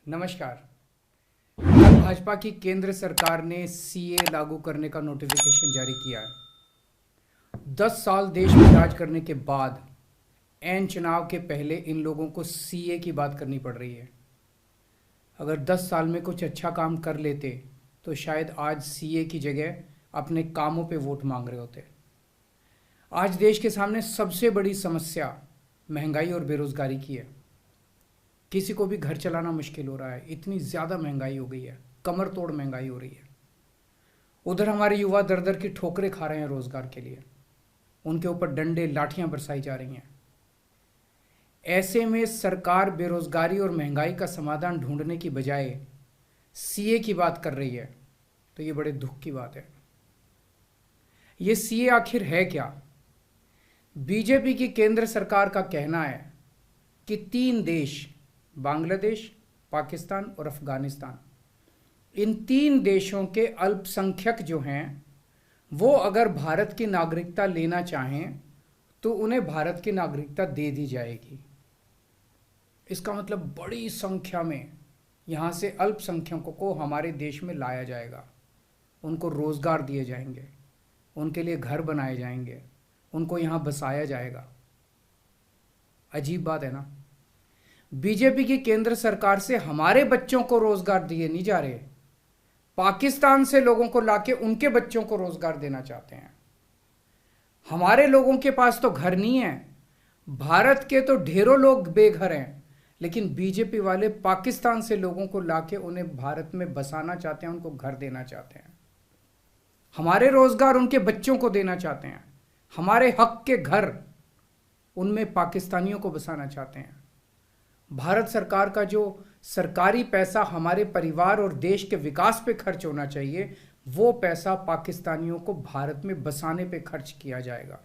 नमस्कार। कल भाजपा की केंद्र सरकार ने सीए लागू करने का नोटिफिकेशन जारी किया है। 10 साल देश में राज करने के बाद एन चुनाव के पहले इन लोगों को सीए की बात करनी पड़ रही है। अगर 10 साल में कुछ अच्छा काम कर लेते तो शायद आज सीए की जगह अपने कामों पे वोट मांग रहे होते। आज देश के सामने सबसे बड़ी समस्या महंगाई और बेरोजगारी की है। किसी को भी घर चलाना मुश्किल हो रहा है, इतनी ज़्यादा महंगाई हो गई है, कमर तोड़ महंगाई हो रही है। उधर हमारे युवा दर दर की ठोकरें खा रहे हैं रोजगार के लिए, उनके ऊपर डंडे लाठियां बरसाई जा रही हैं। ऐसे में सरकार बेरोजगारी और महंगाई का समाधान ढूंढने की बजाय सीए की बात कर रही है, तो ये बड़े दुख की बात है। ये सीए आखिर है क्या? बीजेपी की केंद्र सरकार का कहना है कि 3 देश, बांग्लादेश, पाकिस्तान और अफगानिस्तान, इन 3 देशों के अल्पसंख्यक जो हैं वो अगर भारत की नागरिकता लेना चाहें तो उन्हें भारत की नागरिकता दे दी जाएगी। इसका मतलब बड़ी संख्या में यहाँ से अल्पसंख्यकों को हमारे देश में लाया जाएगा, उनको रोजगार दिए जाएंगे, उनके लिए घर बनाए जाएंगे, उनको यहाँ बसाया जाएगा। अजीब बात है ना। बीजेपी की केंद्र सरकार से हमारे बच्चों को रोजगार दिए नहीं जा रहे, पाकिस्तान से लोगों को लाके उनके बच्चों को रोजगार देना चाहते हैं। हमारे लोगों के पास तो घर नहीं है, भारत के तो ढेरों लोग बेघर हैं, लेकिन बीजेपी वाले पाकिस्तान से लोगों को लाके उन्हें भारत में बसाना चाहते हैं, उनको घर देना चाहते हैं। हमारे रोजगार उनके बच्चों को देना चाहते हैं, हमारे हक के घर उनमें पाकिस्तानियों को बसाना चाहते हैं। भारत सरकार का जो सरकारी पैसा हमारे परिवार और देश के विकास पे खर्च होना चाहिए, वो पैसा पाकिस्तानियों को भारत में बसाने पे खर्च किया जाएगा।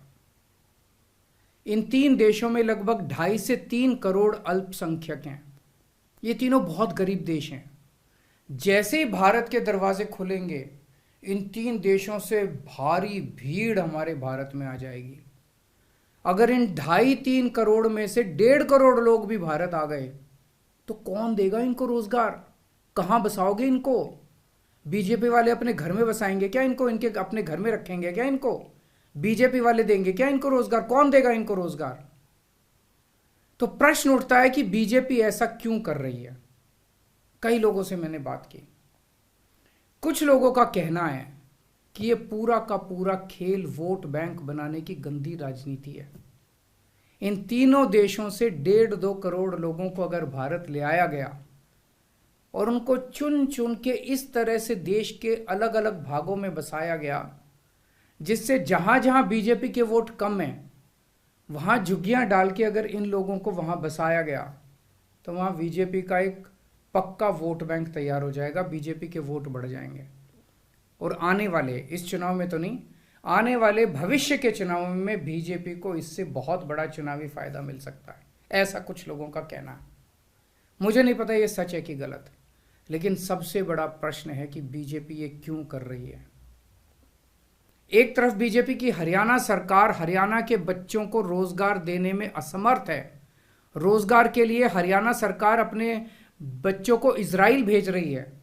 इन 3 देशों में लगभग 2.5 से 3 करोड़ अल्पसंख्यक हैं। ये तीनों बहुत गरीब देश हैं। जैसे ही भारत के दरवाजे खुलेंगे, इन 3 देशों से भारी भीड़ हमारे भारत में आ जाएगी। अगर इन 2.5-3 करोड़ में से 1.5 करोड़ लोग भी भारत आ गए तो कौन देगा इनको रोजगार? कहां बसाओगे इनको? बीजेपी वाले अपने घर में बसाएंगे क्या इनको? इनके अपने घर में रखेंगे क्या इनको? बीजेपी वाले देंगे क्या इनको रोजगार? कौन देगा इनको रोजगार? तो प्रश्न उठता है कि बीजेपी ऐसा क्यों कर रही है। कई लोगों से मैंने बात की, कुछ लोगों का कहना है कि ये पूरा का पूरा खेल वोट बैंक बनाने की गंदी राजनीति है। इन तीनों देशों से 1.5-2 करोड़ लोगों को अगर भारत ले आया गया और उनको चुन चुन के इस तरह से देश के अलग अलग भागों में बसाया गया, जिससे जहां जहां बीजेपी के वोट कम हैं वहां झुग्गियां डाल के अगर इन लोगों को वहां बसाया गया तो वहां बीजेपी का एक पक्का वोट बैंक तैयार हो जाएगा, बीजेपी के वोट बढ़ जाएंगे। और आने वाले इस चुनाव में तो नहीं, आने वाले भविष्य के चुनाव में बीजेपी को इससे बहुत बड़ा चुनावी फायदा मिल सकता है, ऐसा कुछ लोगों का कहना है। मुझे नहीं पता ये सच है कि गलत, लेकिन सबसे बड़ा प्रश्न है कि बीजेपी ये क्यों कर रही है। एक तरफ बीजेपी की हरियाणा सरकार हरियाणा के बच्चों को रोजगार देने में असमर्थ है। रोजगार के लिए हरियाणा सरकार अपने बच्चों को इजराइल भेज रही है।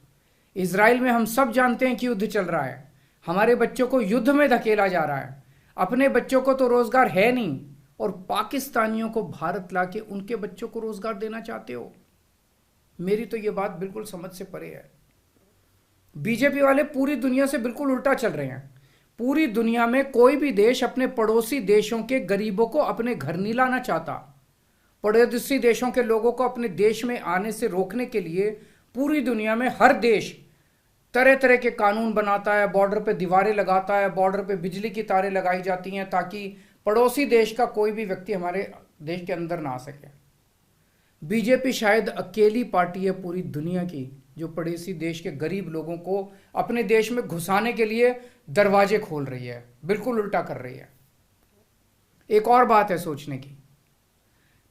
इजराइल में हम सब जानते हैं कि युद्ध चल रहा है, हमारे बच्चों को युद्ध में धकेला जा रहा है। अपने बच्चों को तो रोजगार है नहीं और पाकिस्तानियों को भारत लाके उनके बच्चों को रोजगार देना चाहते हो। मेरी तो ये बात बिल्कुल समझ से परे है। बीजेपी वाले पूरी दुनिया से बिल्कुल उल्टा चल रहे हैं। पूरी दुनिया में कोई भी देश अपने पड़ोसी देशों के गरीबों को अपने घर नहीं लाना चाहता। पड़ोसी देशों के लोगों को अपने देश में आने से रोकने के लिए पूरी दुनिया में हर देश तरह तरह के कानून बनाता है, बॉर्डर पे दीवारें लगाता है, बॉर्डर पे बिजली की तारें लगाई जाती हैं ताकि पड़ोसी देश का कोई भी व्यक्ति हमारे देश के अंदर ना आ सके। बीजेपी शायद अकेली पार्टी है पूरी दुनिया की जो पड़ोसी देश के गरीब लोगों को अपने देश में घुसाने के लिए दरवाजे खोल रही है, बिल्कुल उल्टा कर रही है। एक और बात है सोचने की,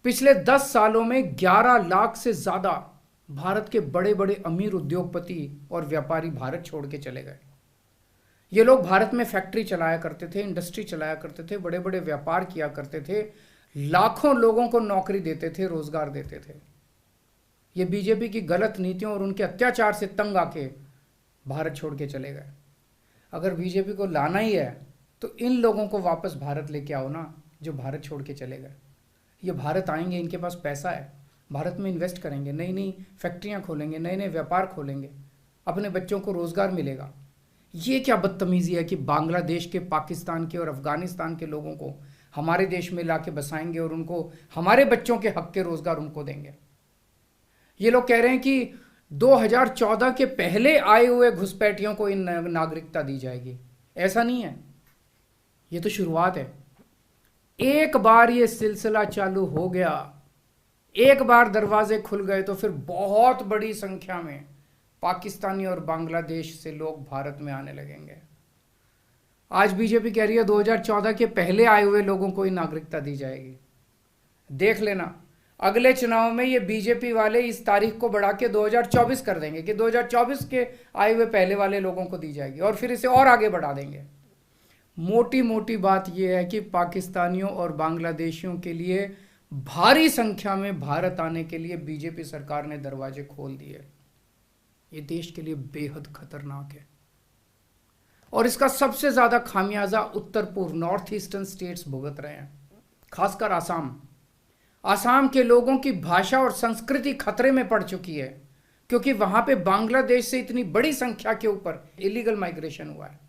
पिछले 10 सालों में 11 लाख से ज्यादा भारत के बड़े बड़े अमीर उद्योगपति और व्यापारी भारत छोड़ के चले गए। ये लोग भारत में फैक्ट्री चलाया करते थे, इंडस्ट्री चलाया करते थे, बड़े बड़े व्यापार किया करते थे, लाखों लोगों को नौकरी देते थे, रोजगार देते थे। ये बीजेपी की गलत नीतियों और उनके अत्याचार से तंग आके भारत छोड़ के चले गए। अगर बीजेपी को लाना ही है तो इन लोगों को वापस भारत लेके आओ ना, जो भारत छोड़ के चले गए। ये भारत आएंगे, इनके पास पैसा है, भारत में इन्वेस्ट करेंगे, नई नई फैक्ट्रियां खोलेंगे, नए नए व्यापार खोलेंगे, अपने बच्चों को रोजगार मिलेगा। ये क्या बदतमीजी है कि बांग्लादेश के, पाकिस्तान के और अफगानिस्तान के लोगों को हमारे देश में लाके बसाएंगे और उनको हमारे बच्चों के हक के रोजगार उनको देंगे। ये लोग कह रहे हैं कि 2014 के पहले आए हुए घुसपैठियों को इन नागरिकता दी जाएगी। ऐसा नहीं है, ये तो शुरुआत है। एक बार ये सिलसिला चालू हो गया, एक बार दरवाजे खुल गए तो फिर बहुत बड़ी संख्या में पाकिस्तानी और बांग्लादेश से लोग भारत में आने लगेंगे। आज बीजेपी कह रही है 2014 के पहले आए हुए लोगों को ही नागरिकता दी जाएगी। देख लेना, अगले चुनाव में ये बीजेपी वाले इस तारीख को बढ़ा के 2024 कर देंगे कि 2024 के आए हुए पहले वाले लोगों को दी जाएगी, और फिर इसे और आगे बढ़ा देंगे। मोटी मोटी बात यह है कि पाकिस्तानियों और बांग्लादेशियों के लिए भारी संख्या में भारत आने के लिए बीजेपी सरकार ने दरवाजे खोल दिए। ये देश के लिए बेहद खतरनाक है, और इसका सबसे ज्यादा खामियाजा उत्तर पूर्व, नॉर्थ ईस्टर्न स्टेट्स भुगत रहे हैं, खासकर आसाम। आसाम के लोगों की भाषा और संस्कृति खतरे में पड़ चुकी है, क्योंकि वहां पे बांग्लादेश से इतनी बड़ी संख्या के ऊपर इलीगल माइग्रेशन हुआ है।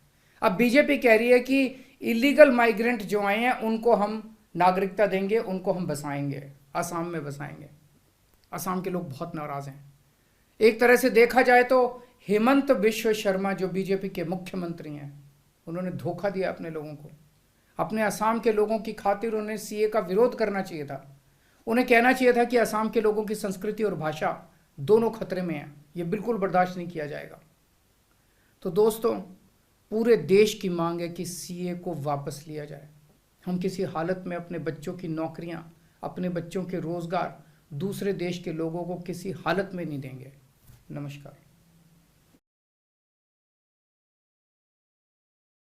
अब बीजेपी कह रही है कि इलीगल माइग्रेंट जो आए हैं उनको हम नागरिकता देंगे, उनको हम बसाएंगे, आसाम में बसाएंगे। आसाम के लोग बहुत नाराज हैं। एक तरह से देखा जाए तो हेमंत बिश्व शर्मा जो बीजेपी के मुख्यमंत्री हैं, उन्होंने धोखा दिया अपने लोगों को। अपने असम के लोगों की खातिर उन्हें सीए का विरोध करना चाहिए था। उन्हें कहना चाहिए था कि असम के लोगों की संस्कृति और भाषा दोनों खतरे में है, ये बिल्कुल बर्दाश्त नहीं किया जाएगा। तो दोस्तों, पूरे देश की मांग है कि सीए को वापस लिया जाए। हम किसी हालत में अपने बच्चों की नौकरियां, अपने बच्चों के रोजगार दूसरे देश के लोगों को किसी हालत में नहीं देंगे। नमस्कार।